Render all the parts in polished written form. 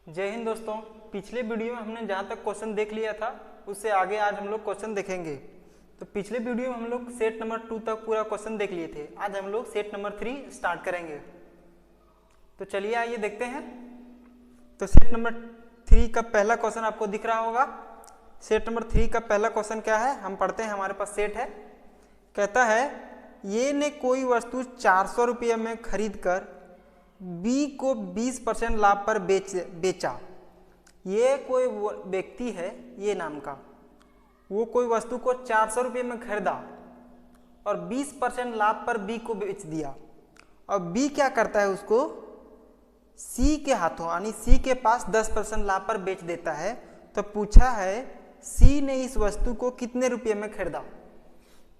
जय हिंद दोस्तों। पिछले वीडियो में हमने जहाँ तक क्वेश्चन देख लिया था उससे आगे आज हम लोग क्वेश्चन देखेंगे। तो पिछले वीडियो में हम लोग सेट नंबर 2 तक पूरा क्वेश्चन देख लिए थे। आज हम लोग सेट नंबर 3 स्टार्ट करेंगे। तो चलिए आइए देखते हैं। तो सेट नंबर 3 का पहला क्वेश्चन आपको दिख रहा होगा। सेट नंबर 3 का पहला क्वेश्चन क्या है, हम पढ़ते हैं। हमारे पास सेट है, कहता है ये ने कोई वस्तु 400 रुपये में खरीद कर बी को 20% लाभ पर बेचा। ये कोई व्यक्ति है ये नाम का, वो कोई वस्तु को 400 रुपये में खरीदा और 20% लाभ पर बी को बेच दिया। और बी क्या करता है, उसको सी के हाथों यानी सी के पास 10% लाभ पर बेच देता है। तो पूछा है सी ने इस वस्तु को कितने रुपये में खरीदा।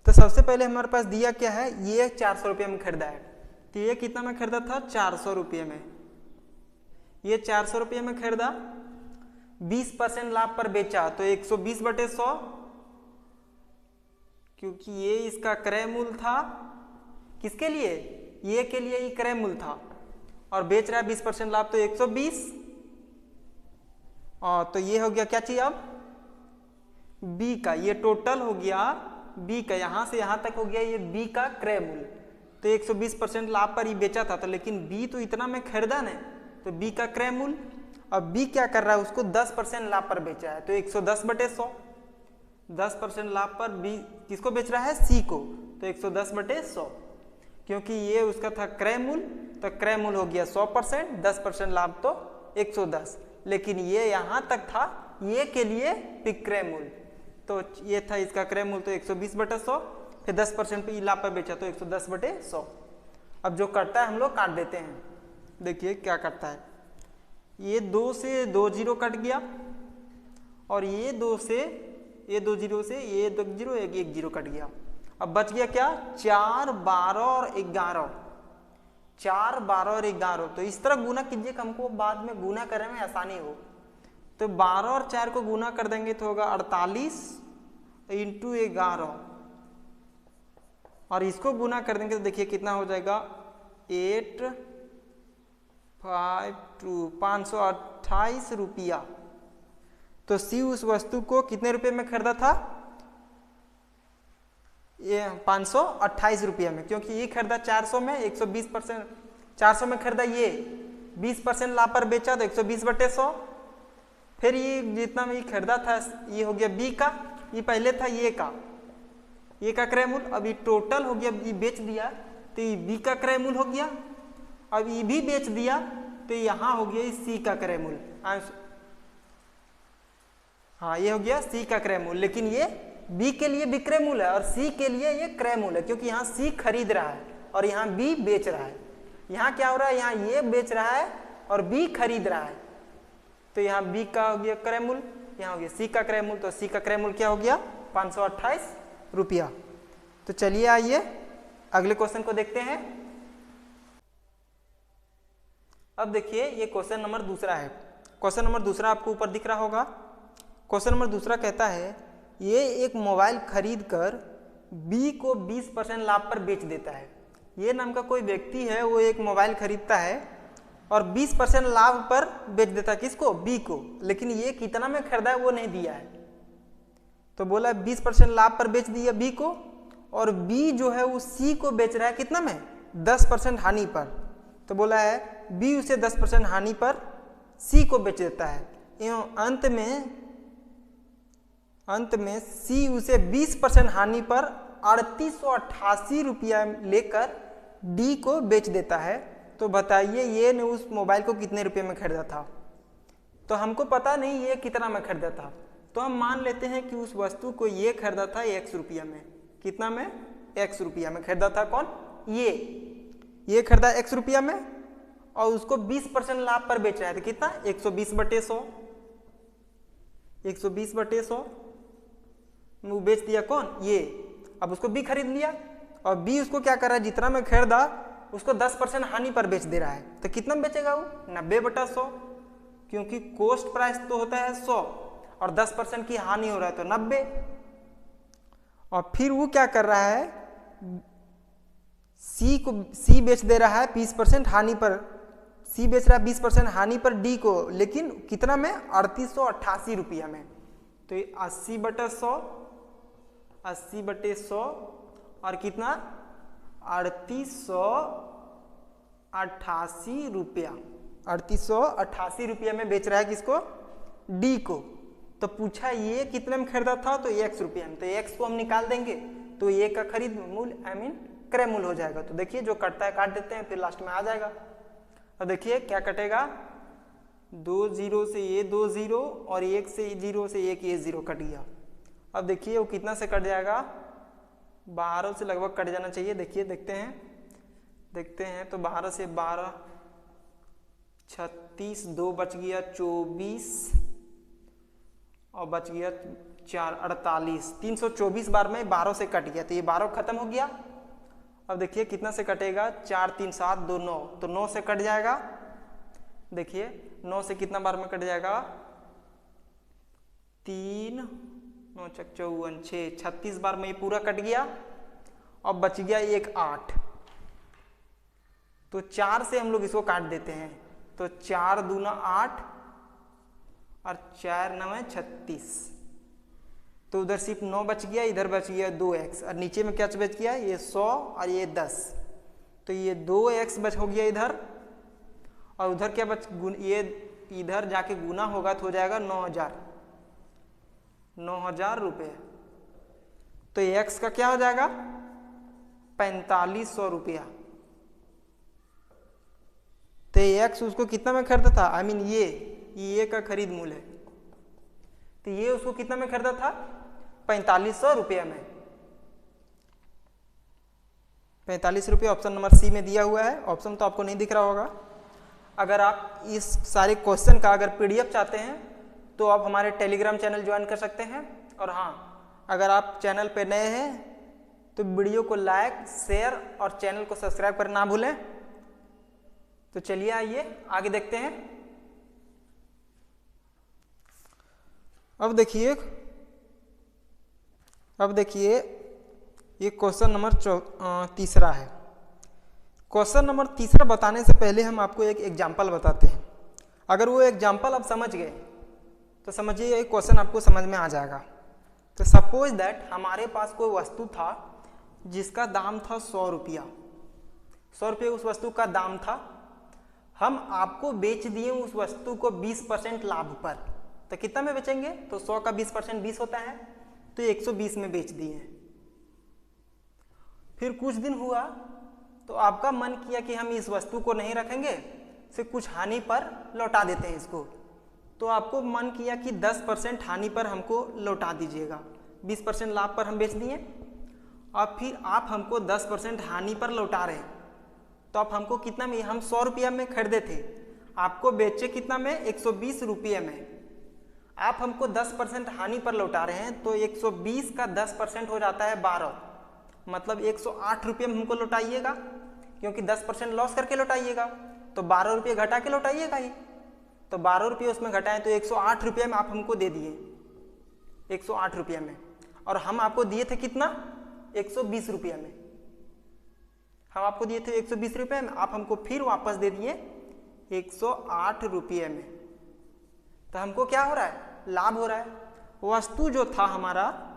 तो सबसे पहले हमारे पास दिया क्या है, ये 400 रुपये में खरीदा है। तो ये कितना में खरीदा था, 400 रुपये में। ये 400 रुपये में खरीदा, 20% लाभ पर बेचा तो 120/100, क्योंकि ये इसका क्रय मूल्य था। किसके लिए, ये के लिए ये क्रय मूल्य था और बेच रहा है 20% लाभ तो 120। और तो ये हो गया क्या चाहिए अब, बी का। ये टोटल हो गया बी का, यहां से यहां तक हो गया ये बी का क्रय मूल्य। तो 120% लाभ पर ही बेचा था, तो लेकिन बी तो इतना में खरीदा ना, तो बी का क्रय मूल्य। अब बी क्या कर रहा है, उसको 10% लाभ पर बेचा है तो 110/100। 10% लाभ पर बी किसको बेच रहा है, सी को, तो 110/100। क्योंकि ये उसका था क्रय मूल्य, तो क्रय मूल्य हो गया 100%, 10% लाभ तो 110। लेकिन ये यहां तक था ये के लिए विक्रय मूल्य, तो ये था इसका क्रय मूल्य तो 120/100, फिर 10% पे लाभ पर बेचा तो 110/100। अब जो कटता है हम लोग काट देते हैं। देखिए क्या करता है, ये 2 से 2 जीरो कट गया और ये 2 से ये 2 जीरो से ये 2 जीरो 1 जीरो कट गया। अब बच गया क्या, 4, 12 और 11। 4, 12 और 11। तो इस तरह गुना कीजिए, हमको बाद में गुना करने में आसानी हो। तो 12 और 4 को गुना कर देंगे तो होगा 48 × 11, और इसको गुना कर देंगे तो देखिए कितना हो जाएगा, 528 रुपया। तो सी उस वस्तु को कितने रुपए में खरीदा था, ये 528 रुपये में, क्योंकि ये खरीदा 400 में, 120% 400 में खरीदा, ये 20% लाभ पर बेचा तो 120/100। फिर ये जितना में ये खरीदा था ये हो गया बी का, ये पहले था ये का क्रय मूल्य। अब ये टोटल हो गया, ये बेच दिया तो ये बी का क्रय मूल्य हो गया। अब ये भी बेच दिया तो यहाँ हो गया सी का क्रय मूल्य। हाँ, ये हो गया सी का क्रय मूल्य, लेकिन ये बी के लिए विक्रय मूल्य है और सी के लिए ये क्रय मूल्य है, क्योंकि यहाँ सी खरीद रहा है और यहाँ बी बेच रहा है। यहाँ क्या हो रहा है, यहाँ ये बेच रहा है और बी खरीद रहा है, तो यहाँ बी का हो गया क्रय मूल्य, यहाँ हो गया सी का क्रय मूल्य। तो सी का क्रय मूल्य क्या हो गया, 528 रुपया। तो चलिए आइए अगले क्वेश्चन को देखते हैं। अब देखिए ये क्वेश्चन नंबर दूसरा है। क्वेश्चन नंबर दूसरा आपको ऊपर दिख रहा होगा। क्वेश्चन नंबर दूसरा कहता है ये एक मोबाइल खरीद कर बी को 20% लाभ पर बेच देता है। ये नाम का कोई व्यक्ति है, वो एक मोबाइल खरीदता है और 20% लाभ पर बेच देता है, किसको, बी को। लेकिन ये कितना में खरीदा है वो नहीं दिया है, तो बोला 20% लाभ पर बेच दिया बी को, और बी जो है वो सी को बेच रहा है कितना में, 10% हानि पर। तो बोला है बी उसे 10% हानि पर सी को बेच देता है, एवं अंत में सी उसे 20% हानि पर 3888 रुपया लेकर डी को बेच देता है। तो बताइए ये ने उस मोबाइल को कितने रुपये में खरीदा था। तो हमको पता नहीं ये कितना में खरीदा था, तो हम मान लेते हैं कि उस वस्तु को ये खरीदा था x रुपया में। कितना में, x रुपया में खरीदा था। कौन, ये खरीदा x रुपया में और उसको 20% लाभ पर बेच रहा है, तो कितना, 120/100। 120/100 वो बेच दिया कौन, ये। अब उसको बी खरीद लिया और बी उसको क्या कर रहा है, जितना में खरीदा उसको 10% हानि पर बेच दे रहा है। तो कितना में बेचेगा वो, 90/100, क्योंकि कॉस्ट प्राइस तो होता है 100 और 10% की हानि हो रहा है तो 90। और फिर वो क्या कर रहा है, सी बेच दे रहा है 20% हानि पर सी बेच रहा है 20% हानि पर डी को, लेकिन कितना में, 3888 रुपया में। तो ये 80/100, 80/100 और कितना, 3888 रुपया, 3888 रुपया में बेच रहा है किसको, डी को। तो पूछा ये कितने में खरीदा था, तो x रुपया में। तो x को हम निकाल देंगे तो ये का खरीद मूल्य क्रय मूल्य हो जाएगा। तो देखिए जो कटता है काट देते हैं, फिर लास्ट में आ जाएगा। अब देखिए क्या कटेगा, 2 0 से ये 2 0 और 1 से 0 से 1 ये 0 कट गया। अब देखिए वो कितना से कट जाएगा, 12 से लगभग कट जाना चाहिए। देखिए देखते हैं तो 12 से 12 36, 2 बच गया 24 और बच गया 4 48, 324 बार में 12 से कट गया, तो ये 12 खत्म हो गया। अब देखिए कितना से कटेगा, 4 3 7 2 9, तो 9 से कट जाएगा। देखिए 9 से कितना बार में कट जाएगा, 3 9 54 6 36 बार में ये पूरा कट गया। अब बच गया 1 8, तो 4 से हम लोग इसको काट देते हैं, तो 4 दूना 8 और 4 9 36, तो उधर सिर्फ 9 बच गया, इधर बच गया 2x और नीचे में क्या बच गया, ये 100 और ये 10, तो ये 2x बच हो गया इधर, और उधर क्या बच, ये इधर जाके गुना होगा तो हो जाएगा 9000 रुपये। तो x का क्या हो जाएगा, 4500 रुपया। तो x उसको कितना में खरीदा था, ये का खरीद मूल्य है, तो ये उसको कितना में खरीदा था, 4500 रुपया में। 45 रुपये ऑप्शन नंबर सी में दिया हुआ है। ऑप्शन तो आपको नहीं दिख रहा होगा। अगर आप इस सारे क्वेश्चन का अगर PDF चाहते हैं तो आप हमारे टेलीग्राम चैनल ज्वाइन कर सकते हैं। और हाँ, अगर आप चैनल पे नए हैं तो वीडियो को लाइक, शेयर और चैनल को सब्सक्राइब करना ना भूलें। तो चलिए आइए आगे देखते हैं। अब देखिए ये क्वेश्चन नंबर तीसरा है। क्वेश्चन नंबर तीसरा बताने से पहले हम आपको एक एग्जाम्पल बताते हैं। अगर वो एग्जाम्पल आप समझ गए तो समझिए ये क्वेश्चन आपको समझ में आ जाएगा। तो सपोज दैट हमारे पास कोई वस्तु था जिसका दाम था 100 रुपया। 100 रुपये उस वस्तु का दाम था। हम आपको बेच दिए उस वस्तु को 20% लाभ पर, तो कितना में बेचेंगे, तो 100 का 20% 20 होता है, तो 120 में बेच दिए। फिर कुछ दिन हुआ तो आपका मन किया कि हम इस वस्तु को नहीं रखेंगे, सिर्फ कुछ हानि पर लौटा देते हैं इसको। तो आपको मन किया कि 10% हानि पर हमको लौटा दीजिएगा, 20% लाभ पर हम बेच दिए और फिर आप हमको 10% हानि पर लौटा रहे हैं। तो आप हमको कितना में, हम 100 रुपया में खरीदे थे, आपको बेचे कितना में, 120 रुपये में। आप हमको 10% हानि पर लौटा रहे हैं, तो 120 का 10% हो जाता है 12, मतलब 108 रुपये में हमको लौटाइएगा, क्योंकि 10% लॉस करके लौटाइएगा, तो 12 रुपये घटा के लौटाइएगा ही। तो 12 रुपये उसमें घटाएं तो 108 रुपये में आप हमको दे दिए, 108 रुपये में। और हम आपको दिए थे कितना, 120 रुपये में। हम आपको दिए थे 120 रुपये में, आप हमको फिर वापस दे दिए 108 रुपये में। तो हमको क्या हो रहा है, लाभ हो रहा है। वस्तु जो था हमारा,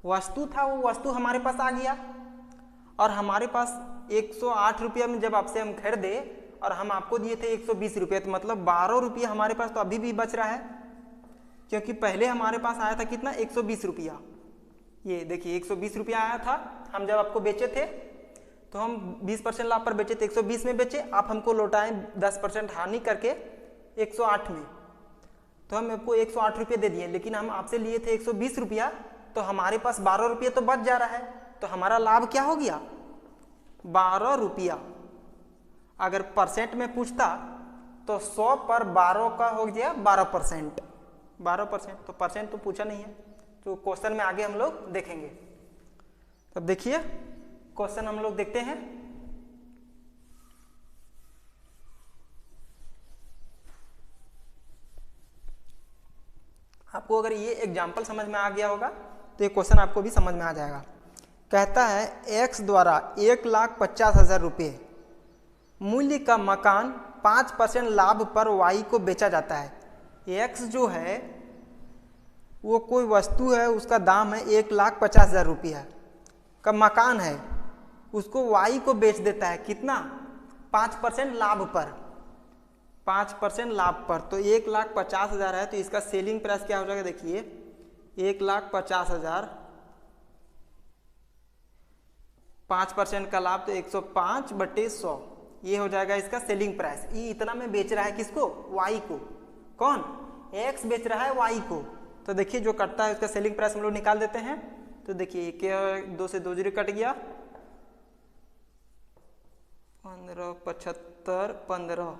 वस्तु था वो वस्तु हमारे पास आ गया, और हमारे पास 108 रुपये में जब आपसे हम खरीदे और हम आपको दिए थे 120 रुपये, तो मतलब 12 रुपये हमारे पास तो अभी भी बच रहा है, क्योंकि पहले हमारे पास आया था कितना, 120 रुपया। ये देखिए 120 रुपया आया था, हम जब आपको बेचे थे तो हम 20% लाभ पर बेचे थे, 120 में बेचे, आप हमको लौटाएं 10% हानि करके 108 में। तो हम आपको 108 रुपये दे दिए, लेकिन हम आपसे लिए थे 120 रुपया, तो हमारे पास 12 रुपये तो बच जा रहा है। तो हमारा लाभ क्या हो गया, 12 रुपया। अगर परसेंट में पूछता तो 100 पर 12 का हो गया 12%, 12%। तो परसेंट तो पूछा नहीं है, तो क्वेश्चन में आगे हम लोग देखेंगे। अब देखिए क्वेश्चन हम लोग देखते हैं। आपको अगर ये एग्जाम्पल समझ में आ गया होगा तो ये क्वेश्चन आपको भी समझ में आ जाएगा। कहता है x द्वारा 1,50,000 रुपये मूल्य का मकान 5% लाभ पर वाई को बेचा जाता है। एक्स जो है वो कोई वस्तु है, उसका दाम है 1,50,000 रुपया का मकान है, उसको वाई को बेच देता है कितना? 5% लाभ पर, 5% लाभ पर। तो 1,50,000 है, तो इसका सेलिंग प्राइस क्या हो जाएगा? देखिए 1,50,000, 5% का लाभ तो 105/100, ये हो जाएगा इसका सेलिंग प्राइस। ये इतना में बेच रहा है किसको? वाई को। कौन? एक्स बेच रहा है वाई को। तो देखिए जो कटता है उसका सेलिंग प्राइस हम लोग निकाल देते हैं। तो देखिए क्या, 2 से 2 जीरो कट गया, 15 75 15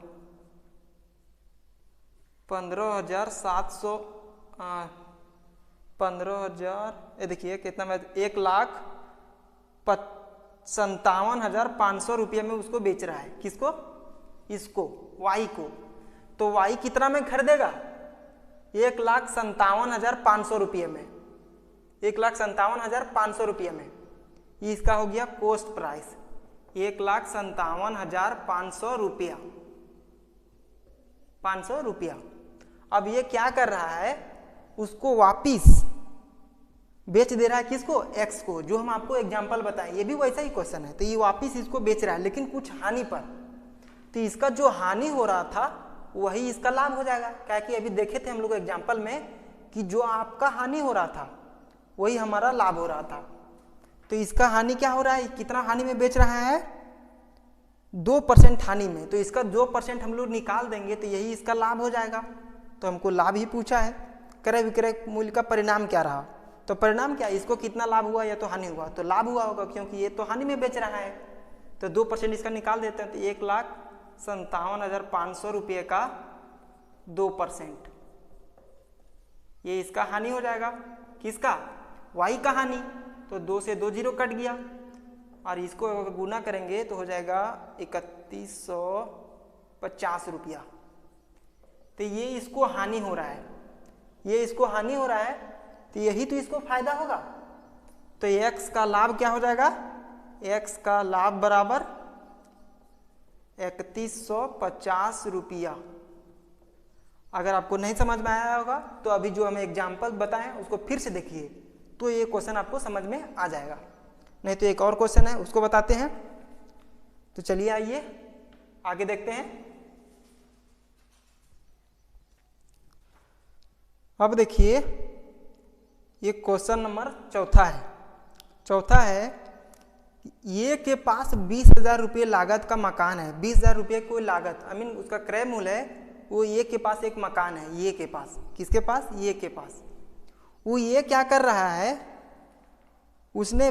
15,700 15,000, ये देखिए कितना में 1,57,500 रुपये में उसको बेच रहा है। किसको? इसको, वाई को। तो वाई कितना में खरीदेगा? 1,57,500 रुपये में, 1,57,500 रुपये में। ये इसका हो गया कॉस्ट प्राइस, 1,57,500 रुपया, 500 रुपया। अब ये क्या कर रहा है? उसको वापिस बेच दे रहा है किसको? एक्स को, जो हम आपको एग्जाम्पल बताएं। ये भी वैसा ही क्वेश्चन है। तो ये वापिस इसको बेच रहा है, लेकिन कुछ हानि पर। तो इसका जो हानि हो रहा था वही इसका लाभ हो जाएगा। क्या कि अभी देखे थे हम लोग एग्जाम्पल में कि जो आपका हानि हो रहा था वही हमारा लाभ हो रहा था। तो इसका हानि क्या हो रहा है? कितना हानि में बेच रहा है? 2% हानि में। तो इसका 2% हम लोग निकाल देंगे तो यही इसका लाभ हो जाएगा। तो हमको लाभ ही पूछा है। क्रय विक्रय मूल्य का परिणाम क्या रहा? तो परिणाम क्या? इसको कितना लाभ हुआ या तो हानि हुआ? तो लाभ हुआ होगा, क्योंकि ये तो हानि में बेच रहा है। तो 2% इसका निकाल देते हैं, तो 1,57,500 रुपये का 2%, ये इसका हानि हो जाएगा। किसका? वाई का हानि। तो 2 से 2 जीरो कट गया, और इसको अगर गुना करेंगे तो हो जाएगा 3,150 रुपया। तो ये इसको हानि हो रहा है, ये इसको हानि हो रहा है, तो यही तो इसको फायदा होगा। तो एक्स का लाभ क्या हो जाएगा? एक्स का लाभ बराबर 3,150 रुपया। अगर आपको नहीं समझ में आया होगा तो अभी जो हमें एग्जाम्पल बताएं उसको फिर से देखिए, तो ये क्वेश्चन आपको समझ में आ जाएगा। नहीं तो एक और क्वेश्चन है, उसको बताते हैं। तो चलिए आइए आगे देखते हैं। अब देखिए ये क्वेश्चन नंबर चौथा है। चौथा है, ये के पास 20,000 रुपये लागत का मकान है। 20,000 रुपये कोई लागत, आई मीन उसका क्रय मूल्य है। वो ये के पास एक मकान है, ये के पास। किसके पास? ये के पास। वो ये क्या कर रहा है? उसने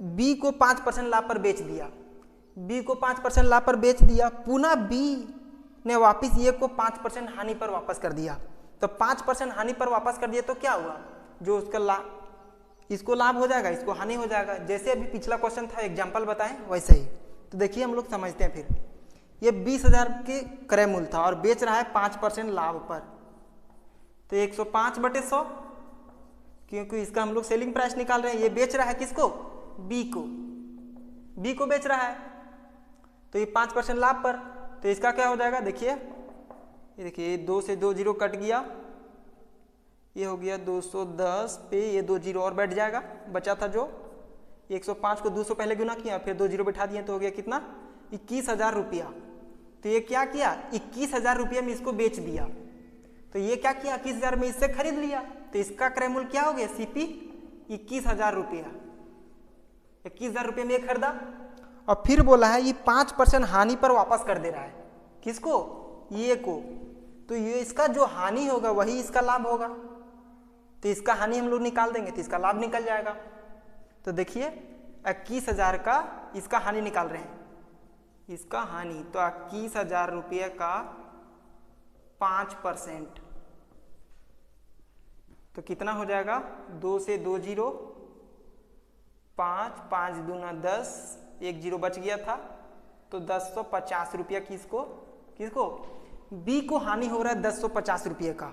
बी को 5% लाभ पर बेच दिया। बी को 5% लाभ पर बेच दिया, पुनः बी ने वापिस ये को 5% हानि पर वापस कर दिया। तो 5% हानि पर वापस कर दिया तो क्या हुआ? जो उसका लाभ, इसको लाभ हो जाएगा, इसको हानि हो जाएगा। जैसे अभी पिछला क्वेश्चन था, एग्जाम्पल बताएं, वैसे ही। तो देखिए हम लोग समझते हैं फिर। ये 20,000 के क्रय मूल्य था और बेच रहा है 5% लाभ पर। तो 105/100, क्योंकि इसका हम लोग सेलिंग प्राइस निकाल रहे हैं। ये बेच रहा है किसको? बी को, बी को बेच रहा है। तो ये 5% लाभ पर। तो इसका क्या हो जाएगा? देखिए, ये देखिए 2 से 2 जीरो कट गया, ये हो गया 210 पे ये 2 जीरो और बैठ जाएगा। बचा था जो 105 को 200 पहले गुना किया, फिर 2 जीरो बैठा दिए, तो हो गया कितना? 21,000 रुपया। तो ये क्या किया? 21,000 रुपये में इसको बेच दिया। तो ये क्या किया? 21,000 में इससे खरीद लिया। तो इसका क्रय मूल्य क्या हो गया? सीपी 21,000 रुपया। 21,000 रुपये में खरीदा, और फिर बोला है ये 5% हानि पर वापस कर दे रहा है। किसको? ये को। तो ये इसका जो हानि होगा वही इसका लाभ होगा। तो इसका हानि हम लोग निकाल देंगे तो इसका लाभ निकल जाएगा। तो देखिए 21,000 का इसका हानि निकाल रहे हैं, इसका हानि। तो 21,000 रुपये का 5%, तो कितना हो जाएगा? 2 से 2 जीरो, 5, 5 दूना 10, 1 जीरो बच गया था। तो 1050 रुपया किसको? किसको? बी को हानि हो रहा है 1050 रुपये का,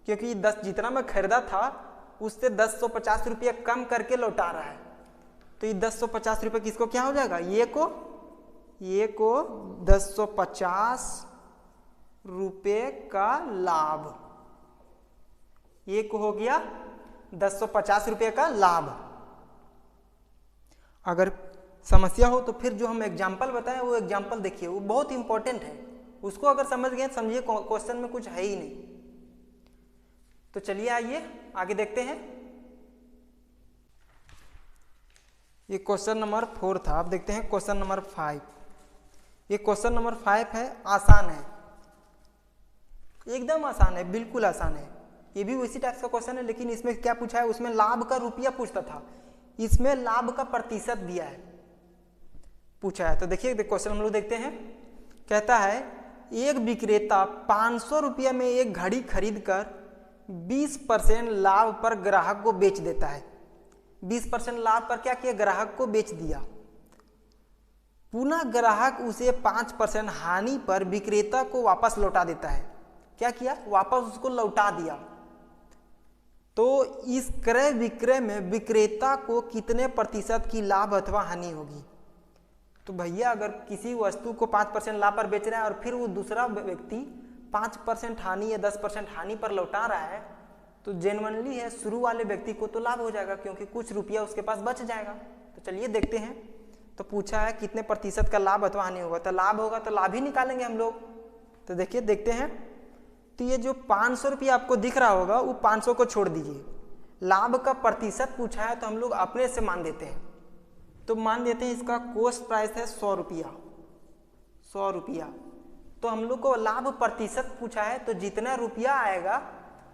क्योंकि 10 जितना मैं खरीदा था उससे 1050 रुपये कम करके लौटा रहा है। तो ये 1050 रुपये किसको क्या हो जाएगा? ये को, ये को 1050 रुपये का लाभ, ये को हो गया 1050 रुपये का लाभ। अगर समस्या हो तो फिर जो हम एग्जाम्पल बताएं वो एग्जाम्पल देखिए, वो बहुत इंपॉर्टेंट है, उसको अगर समझ गए समझिए क्वेश्चन में कुछ है ही नहीं। तो चलिए आइए आगे देखते हैं। ये क्वेश्चन नंबर 4 था, अब देखते हैं क्वेश्चन नंबर 5। ये क्वेश्चन नंबर 5 है, आसान है, एकदम आसान है, बिल्कुल आसान है। ये भी उसी टाइप का क्वेश्चन है, लेकिन इसमें क्या पूछा है, उसमें लाभ का रुपया पूछता था, इसमें लाभ का प्रतिशत दिया है, पूछा है। तो देखिए क्वेश्चन हम लोग देखते हैं। कहता है एक विक्रेता 500 रुपये में एक घड़ी खरीद कर 20% लाभ पर ग्राहक को बेच देता है। 20% लाभ पर क्या किया, ग्राहक को बेच दिया। पुनः ग्राहक उसे 5% हानि पर विक्रेता को वापस लौटा देता है। क्या किया, वापस उसको लौटा दिया। तो इस क्रय विक्रय में विक्रेता को कितने प्रतिशत की लाभ अथवा हानि होगी। तो भैया अगर किसी वस्तु को 5% लाभ पर बेच रहा है और फिर वो दूसरा व्यक्ति 5% हानि या 10% हानि पर लौटा रहा है, तो जेन्युइनली है शुरू वाले व्यक्ति को तो लाभ हो जाएगा, क्योंकि कुछ रुपया उसके पास बच जाएगा। तो चलिए देखते हैं। तो पूछा है कितने प्रतिशत का लाभ अथवा हानि होगा, तो लाभ होगा तो लाभ ही निकालेंगे हम लोग। तो देखिए देखते हैं। तो ये जो 500 रुपया आपको दिख रहा होगा वो 500 को छोड़ दीजिए, लाभ का प्रतिशत पूछा है तो हम लोग अपने से मान देते हैं। तो मान देते हैं इसका कॉस्ट प्राइस है 100 रुपया, 100 रुपया। तो हम लोग को लाभ प्रतिशत पूछा है, तो जितना रुपया आएगा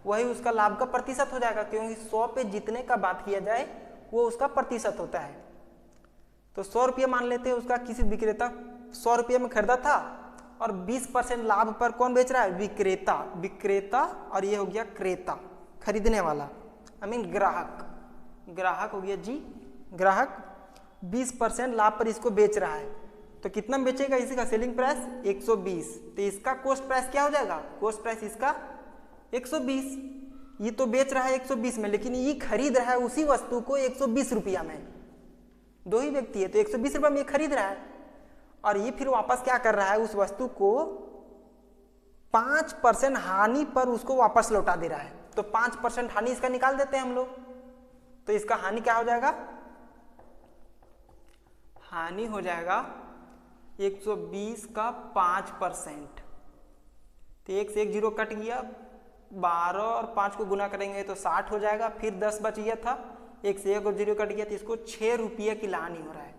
वही उसका लाभ का प्रतिशत हो जाएगा, क्योंकि 100 पे जितने का बात किया जाए वो उसका प्रतिशत होता है। तो 100 रुपया मान लेते हैं, उसका किसी विक्रेता 100 रुपये में खरीदा था और 20% लाभ पर कौन बेच रहा है, विक्रेता। विक्रेता और ये हो गया क्रेता, खरीदने वाला, आई मीन ग्राहक। ग्राहक हो गया जी, ग्राहक 20% लाभ पर इसको बेच रहा है। तो कितना बेचेगा, इसी का सेलिंग प्राइस 120। तो इसका कॉस्ट प्राइस क्या हो जाएगा, कॉस्ट प्राइस इसका 120। ये तो बेच रहा है 120 में, लेकिन ये खरीद रहा है उसी वस्तु को 120 रुपया में। दो ही व्यक्ति है तो 120 रुपये में ये खरीद रहा है, और ये फिर वापस क्या कर रहा है, उस वस्तु को 5% हानि पर उसको वापस लौटा दे रहा है। तो 5% हानि इसका निकाल देते हैं हम लोग। तो इसका हानि क्या हो जाएगा, हानि हो जाएगा 120 का 5%। तो 1 से 1 जीरो कट गया, 12 और 5 को गुना करेंगे तो 60 हो जाएगा। फिर 10 बच गया था, 1 से 1 और जीरो कट गया, तो इसको 6 रुपये की हानि हो रहा है।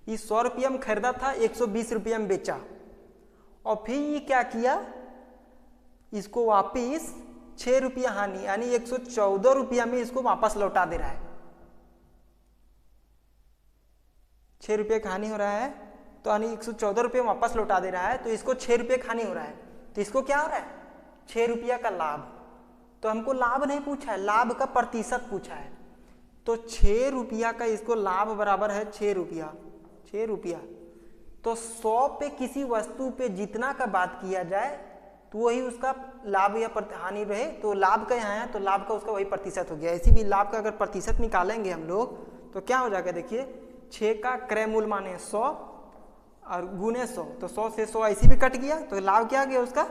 ये 100 रुपये में खरीदा था, 120 रुपये में बेचा, और फिर ये क्या किया, इसको वापिस 6 रुपये हानि यानी 114 रुपया में इसको वापस लौटा दे रहा है। 6 रुपये का हानि हो रहा है, तो यानी 114 रुपये वापस लौटा दे रहा है, तो इसको 6 रुपये का हानि हो रहा है। तो इसको क्या हो रहा है, 6 रुपया का लाभ। तो हमको लाभ नहीं पूछा है, लाभ का प्रतिशत पूछा है। तो 6 रुपया का इसको लाभ बराबर है 6 रुपया, 6 रुपया। तो 100 पे किसी वस्तु पे जितना का बात किया जाए तो वही उसका लाभ या हानि रहे। तो लाभ का यहाँ है तो लाभ का उसका वही प्रतिशत हो गया। ऐसी भी लाभ का अगर प्रतिशत निकालेंगे हम लोग तो क्या हो जाएगा, देखिए 6 का क्रय मूल्य माने 100 और गुने 100, तो 100 से 100 ऐसी भी कट गया, तो लाभ क्या गया उसका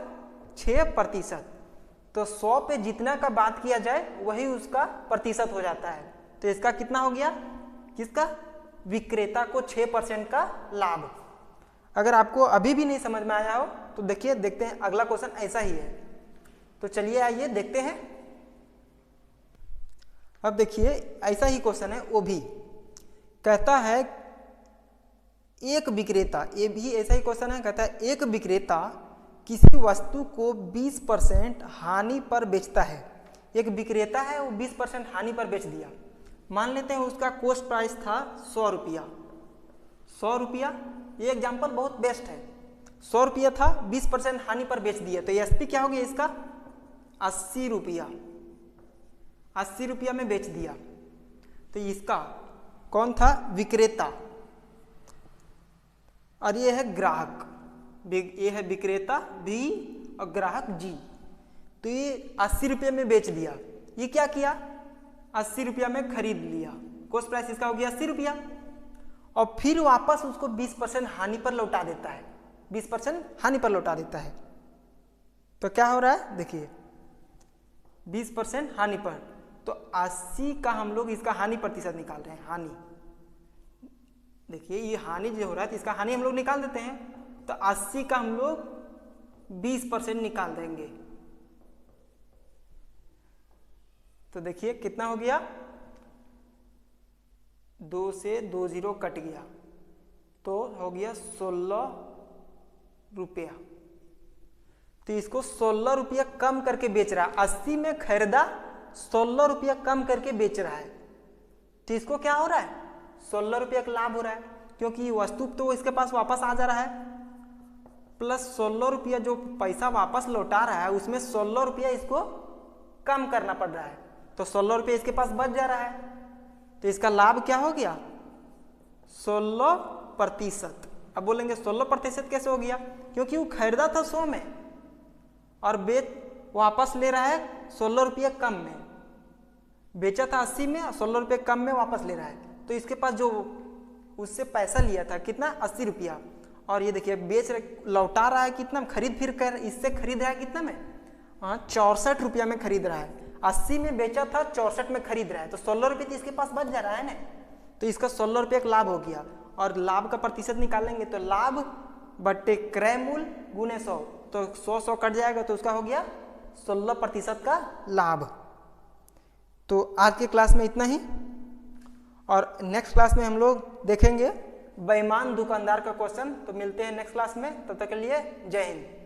6%। तो 100 पे जितना का बात किया जाए वही उसका प्रतिशत हो जाता है। तो इसका कितना हो गया, किसका, विक्रेता को 6% का लाभ। अगर आपको अभी भी नहीं समझ में आया हो तो देखिए देखते हैं अगला क्वेश्चन ऐसा ही है। तो चलिए आइए देखते हैं। अब देखिए ऐसा ही क्वेश्चन है, वो भी कहता है एक विक्रेता, ये भी ऐसा ही क्वेश्चन है, कहता है एक विक्रेता किसी वस्तु को 20% हानि पर बेचता है। एक विक्रेता है, वो 20% हानि पर बेच दिया। मान लेते हैं उसका कॉस्ट प्राइस था 100 रुपया, 100 रुपया, ये एग्जाम्पल बहुत बेस्ट है। 100 रुपया था, 20% हानि पर बेच दिया, तो एसपी क्या हो गया इसका 80 रुपया, 80 रुपया में बेच दिया। तो इसका कौन था, विक्रेता, और ये है ग्राहक, ये है विक्रेता भी और ग्राहक जी। तो ये 80 रुपये में बेच दिया, ये क्या किया 80 रुपया में खरीद लिया, कॉस्ट प्राइस इसका हो गया 80 रुपया। और फिर वापस उसको 20% हानि पर लौटा देता है, 20% हानि पर लौटा देता है। तो क्या हो रहा है देखिए, 20% हानि पर, तो 80 का हम लोग इसका हानि प्रतिशत निकाल रहे हैं। हानि देखिए, ये हानि जो हो रहा है तो इसका हानि हम लोग निकाल देते हैं। तो 80 का हम लोग 20% निकाल देंगे। तो देखिए कितना हो गया, 2 से 2 जीरो कट गया, तो हो गया 16 रुपया। तो इसको 16 रुपया कम करके बेच रहा है, 80 में खरीदा, 16 रुपया कम करके बेच रहा है। तो इसको क्या हो रहा है, 16 रुपया का लाभ हो रहा है, क्योंकि वस्तु तो इसके पास वापस आ जा रहा है, प्लस 16 रुपया जो पैसा वापस लौटा रहा है उसमें 16 रुपया इसको कम करना पड़ रहा है, तो 16 रुपया इसके पास बच जा रहा है। तो इसका लाभ क्या हो गया, 16%। अब बोलेंगे 16% कैसे हो गया, क्योंकि वो खरीदा था 100 में और वापस ले रहा है 16 रुपये कम में, बेचा था 80 में, 16 रुपये कम में वापस ले रहा है। तो इसके पास जो उससे पैसा लिया था कितना, 80 रुपया, और ये देखिए लौटा रहा है कितना, खरीद फिर कर इससे खरीद रहा है कितना में, 64 रुपया में खरीद रहा है। 80 में बेचा था, 64 में खरीद रहा है, तो 16 रुपये तो इसके पास बच जा रहा है ना। तो इसका 16 रुपये का लाभ हो गया। और लाभ का प्रतिशत निकालेंगे तो लाभ बट्टे क्रय मूल्य गुने 100, तो 100 कट जाएगा, तो उसका हो गया 16% का लाभ। तो आज के क्लास में इतना ही, और नेक्स्ट क्लास में हम लोग देखेंगे बेईमान दुकानदार का क्वेश्चन। तो मिलते हैं नेक्स्ट क्लास में, तब तक के लिए जय हिंद।